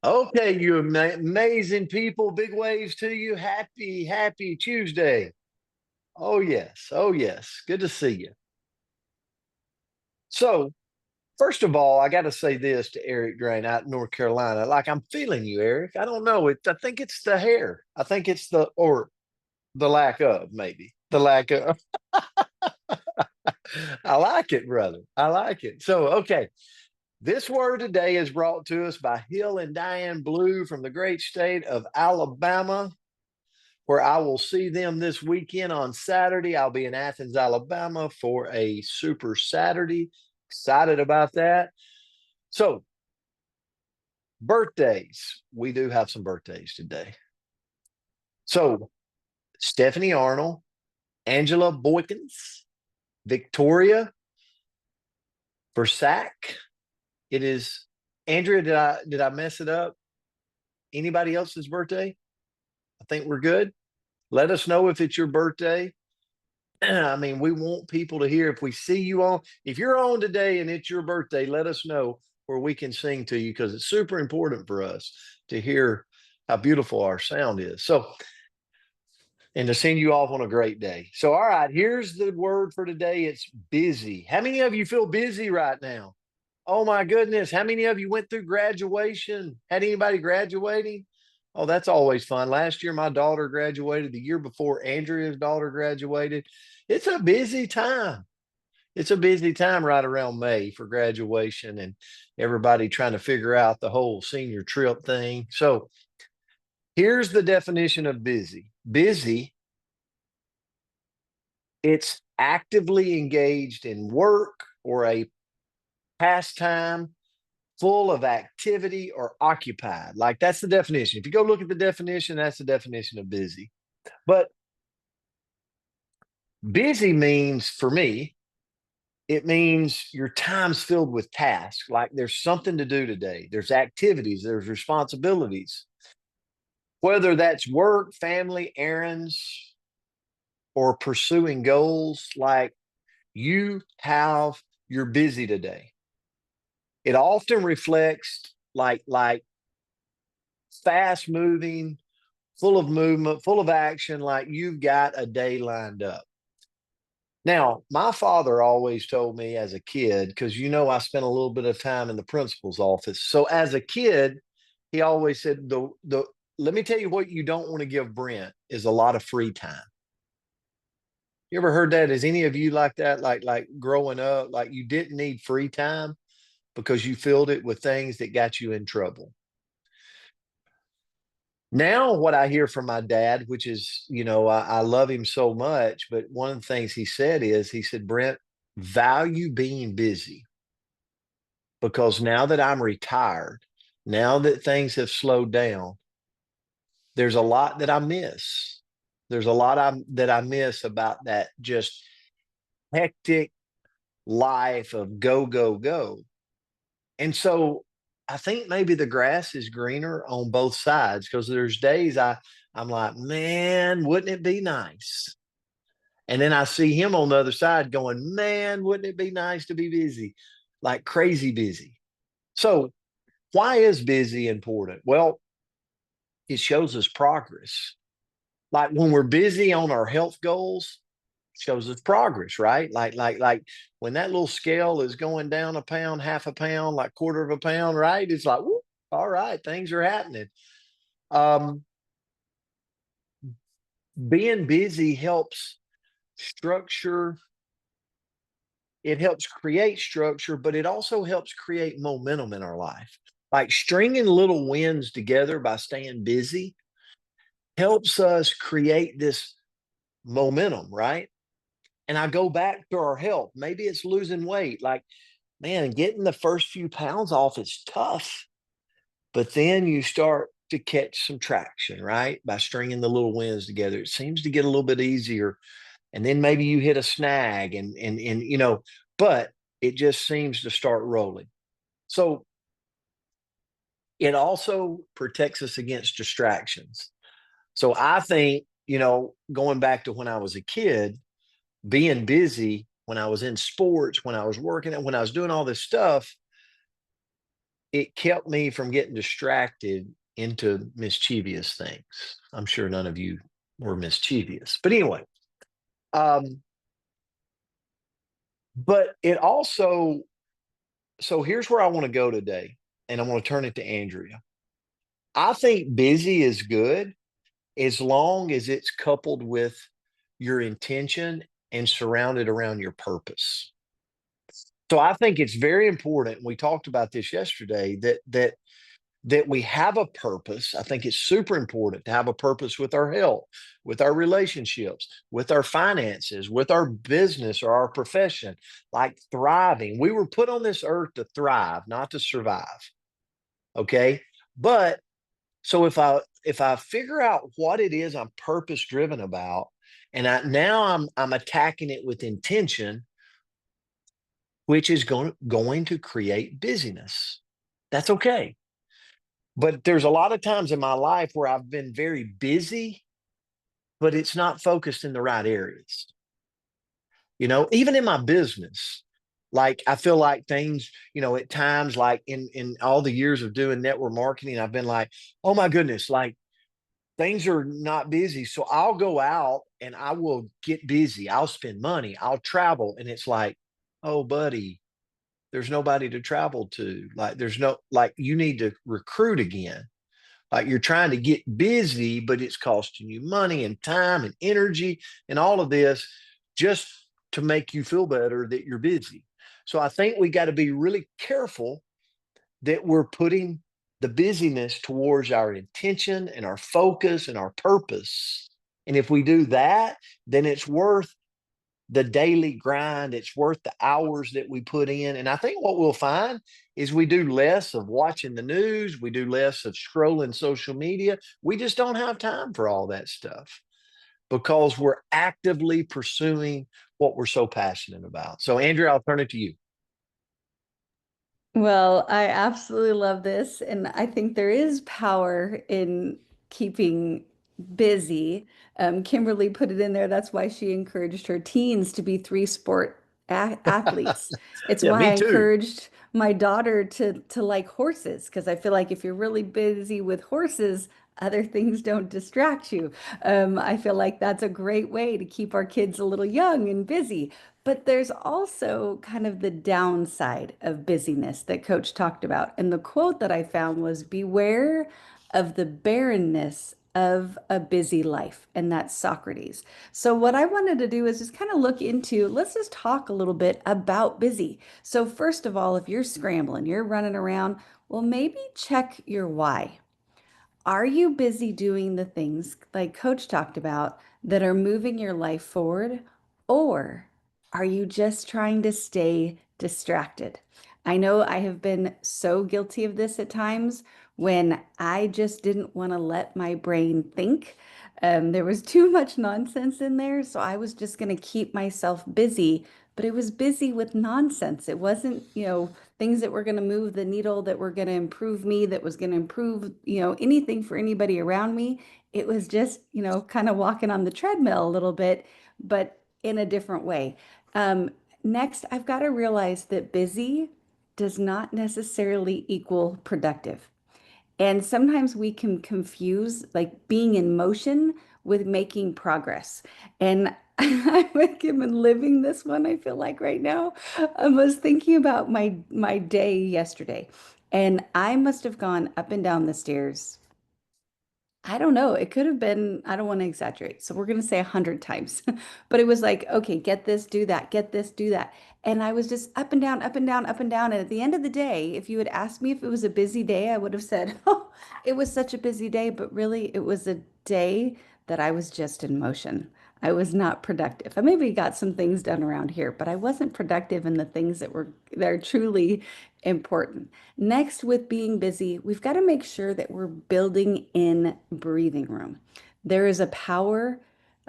Okay, you amazing people. Big waves to you. Happy Tuesday. Oh, yes. Oh, yes. Good to see you. So, first of all, I got to say this to Eric Drain out in North Carolina. Like, I'm feeling you, Eric. I don't know. I think it's the hair. I think it's or the lack of, maybe. The lack of. I like it, brother. I like it. So, okay. This word today is brought to us by Hill and Diane Blue from the great state of Alabama, where I will see them this weekend on Saturday. I'll be in Athens, Alabama for a Super Saturday. Excited about that. So, birthdays. We do have some birthdays today. So, Stephanie Arnold, Angela Boykins, Victoria Versac. It is Andrea. Did I mess it up? Anybody else's birthday? I think we're good. Let us know if it's your birthday. I mean, we want people to hear if we see you on, if you're on today and it's your birthday, let us know where we can sing to you because it's super important for us to hear how beautiful our sound is. So, and to send you off on a great day. So, all right, here's the word for today. It's busy. How many of you feel busy right now? Oh my goodness. How many of you went through graduation? Had anybody graduating? Oh, that's always fun. Last year, my daughter graduated. The year before, Andrea's daughter graduated. It's a busy time. It's a busy time right around May for graduation and everybody trying to figure out the whole senior trip thing. So here's the definition of busy. Busy, it's actively engaged in work or a pastime full of activity or occupied. Like that's the definition. If you go look at the definition, that's the definition of busy. But busy means for me, it means your time's filled with tasks. Like there's something to do today. There's activities, there's responsibilities, whether that's work, family, errands, or pursuing goals. Like you're busy today. It often reflects like fast moving, full of movement, full of action, like you've got a day lined up. Now, my father always told me as a kid, because I spent a little bit of time in the principal's office. So as a kid, he always said, the let me tell you what you don't want to give Brent is a lot of free time. You ever heard that? Is any of you like that? Like growing up, like you didn't need free time because you filled it with things that got you in trouble. Now, what I hear from my dad, which is, I love him so much, but one of the things he said is, he said, Brent, value being busy because now that I'm retired, now that things have slowed down, there's a lot that I miss. There's a lot that I miss about that just hectic life of go, go, go. And so I think maybe the grass is greener on both sides because there's days I'm like, man, wouldn't it be nice? And then I see him on the other side going, man, wouldn't it be nice to be busy? Like crazy busy. So why is busy important? Well, it shows us progress. Like when we're busy on our health goals, shows us progress, right? Like when that little scale is going down a pound, half a pound, like quarter of a pound, right? It's like, whoop, all right, things are happening. Um, Being busy helps structure. It helps create structure, but it also helps create momentum in our life. Like stringing little wins together by staying busy helps us create this momentum, right? And I go back to our health. Maybe it's losing weight. Like, man, getting the first few pounds off is tough, but then you start to catch some traction, right? By stringing the little wins together. It seems to get a little bit easier. And then maybe you hit a snag and but it just seems to start rolling. So it also protects us against distractions. So I think, going back to when I was a kid, being busy when I was in sports, when I was working and when I was doing all this stuff, it kept me from getting distracted into mischievous things. I'm sure none of you were mischievous, but anyway, um, but it also, so here's where I want to go today, and I want to turn it to Andrea. I think busy is good as long as it's coupled with your intention and surrounded around your purpose. So I think it's very important. We talked about this yesterday that we have a purpose. I think it's super important to have a purpose with our health, with our relationships, with our finances, with our business or our profession, like thriving. We were put on this earth to thrive, not to survive. Okay. But so if I figure out what it is I'm purpose driven about, and I'm attacking it with intention, which is going to create busyness. That's okay. But there's a lot of times in my life where I've been very busy, but it's not focused in the right areas. Even in my business, like I feel like things, at times, like in all the years of doing network marketing, I've been like, oh my goodness, like things are not busy. So I'll go out and I will get busy. I'll spend money. I'll travel. And it's like, oh, buddy, there's nobody to travel to. Like, like, you need to recruit again. Like, you're trying to get busy, but it's costing you money and time and energy and all of this just to make you feel better that you're busy. So I think we got to be really careful that we're putting the busyness towards our intention and our focus and our purpose. And if we do that, then it's worth the daily grind. It's worth the hours that we put in. And I think what we'll find is we do less of watching the news, we do less of scrolling social media. We just don't have time for all that stuff because we're actively pursuing what we're so passionate about. So, Andrea, I'll turn it to you. Well, I absolutely love this. And I think there is power in keeping busy. Kimberly put it in there. That's why she encouraged her teens to be three sport a athletes. It's Yeah, why I me too. encouraged my daughter to like horses, because I feel like if you're really busy with horses, other things don't distract you. I feel like that's a great way to keep our kids a little young and busy. But there's also kind of the downside of busyness that Coach talked about. And the quote that I found was, beware of the barrenness of a busy life. And that's Socrates. So, what I wanted to do is just kind of look into, let's just talk a little bit about busy. So, first of all, if you're scrambling, you're running around, well, maybe check your why. Are you busy doing the things like Coach talked about that are moving your life forward? Or are you just trying to stay distracted? I know I have been so guilty of this at times when I just didn't want to let my brain think. There was too much nonsense in there, so I was just going to keep myself busy, but it was busy with nonsense. It wasn't, things that were going to move the needle, that were going to improve me, that was going to improve, anything for anybody around me. It was just, kind of walking on the treadmill a little bit, but in a different way. Um, Next, I've got to realize that busy does not necessarily equal productive. And sometimes we can confuse like being in motion with making progress. And I've been living this one, I feel like right now. I was thinking about my day yesterday, and I must have gone up and down the stairs. I don't know. It could have been, I don't want to exaggerate. So we're going to say 100 times. But it was like, okay, get this, do that, get this, do that. And I was just up and down, up and down, up and down. And at the end of the day, if you had asked me if it was a busy day, I would have said, oh, it was such a busy day. But really, it was a day that I was just in motion. I was not productive. I maybe got some things done around here, but I wasn't productive in the things that are truly important. Next, with being busy, we've got to make sure that we're building in breathing room. There is a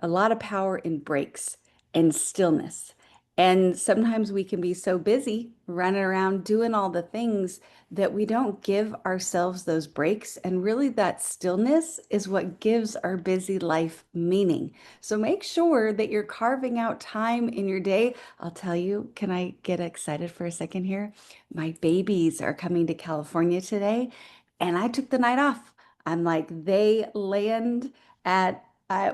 lot of power in breaks and stillness. And sometimes we can be so busy running around doing all the things that we don't give ourselves those breaks. And really, that stillness is what gives our busy life meaning. So make sure that you're carving out time in your day. I'll tell you, can I get excited for a second here? My babies are coming to California today, and I took the night off. I'm like, they land at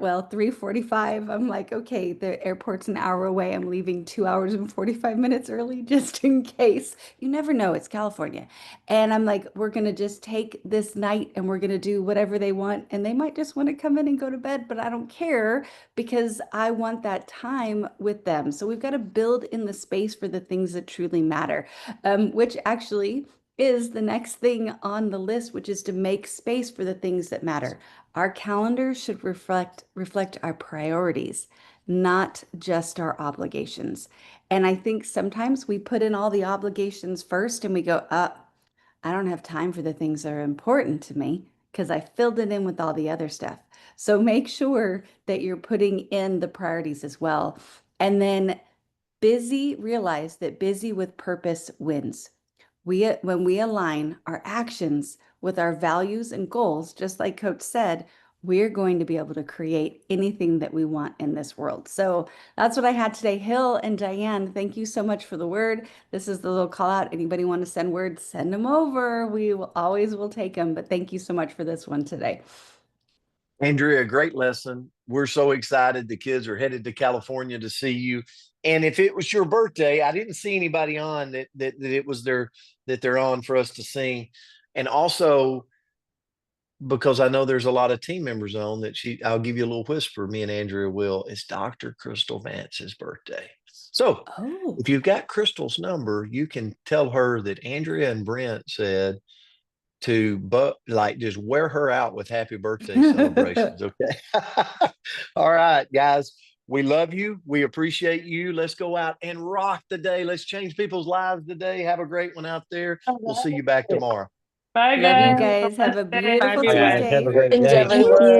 well, 3:45. I'm like, okay, the airport's an hour away. I'm leaving 2 hours and 45 minutes early just in case. You never know, it's California. And I'm like, we're gonna just take this night and we're gonna do whatever they want. And they might just want to come in and go to bed, but I don't care because I want that time with them. So we've got to build in the space for the things that truly matter, which actually is the next thing on the list, which is to make space for the things that matter. Our calendar should reflect our priorities, not just our obligations. And I think sometimes we put in all the obligations first and we go, I don't have time for the things that are important to me because I filled it in with all the other stuff. So make sure that you're putting in the priorities as well. And then realize that busy with purpose wins. When we align our actions with our values and goals, just like Coach said, we're going to be able to create anything that we want in this world. So that's what I had today. Hill and Diane, thank you so much for the word. This is the little call out. Anybody want to send words, send them over. We will always will take them. But thank you so much for this one today. Andrea, great lesson. We're so excited. The kids are headed to California to see you. And if it was your birthday, I didn't see anybody on that it was that they're on for us to sing. And also because I know there's a lot of team members on I'll give you a little whisper, me and Andrea will. It's Dr. Crystal Vance's birthday. So Oh. if you've got Crystal's number, you can tell her that Andrea and Brent said but like just wear her out with happy birthday celebrations. Okay. All right, guys. We love you. We appreciate you. Let's go out and rock the day. Let's change people's lives today. Have a great one out there. We'll see you back tomorrow. Bye, Love you guys. Have a guys. Have blessed a day. beautiful Bye, guys. Have a Tuesday. great Thank day. you.